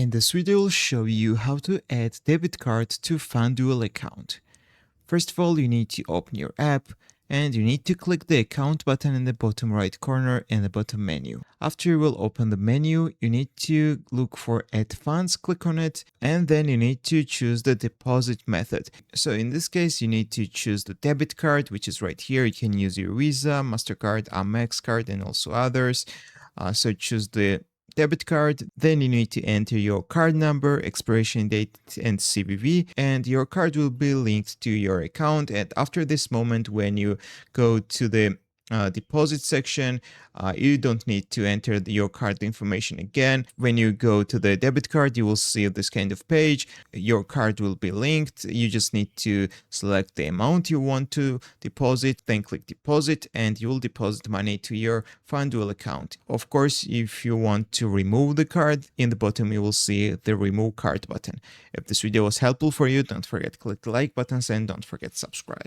In this video, I'll show you how to add debit card to Fanduel account. First of all, you need to open your app and you need to click the account button in the bottom right corner in the bottom menu. After you will open the menu, you need to look for add funds, click on it, and then you need to choose the deposit method. So in this case, you need to choose the debit card, which is right here. You can use your Visa, Mastercard, Amex card, and also others. So choose the debit card, then you need to enter your card number, expiration date, and CVV, and your card will be linked to your account. And after this moment, when you go to the deposit section, you don't need to enter your card information again. When you go to the debit card, you will see this kind of page. Your card will be linked. You just need to select the amount you want to deposit, then click deposit, and you will deposit money to your Fanduel account. Of course, if you want to remove the card, in the bottom you will see the remove card button. If this video was helpful for you, don't forget to click the like buttons and don't forget to subscribe.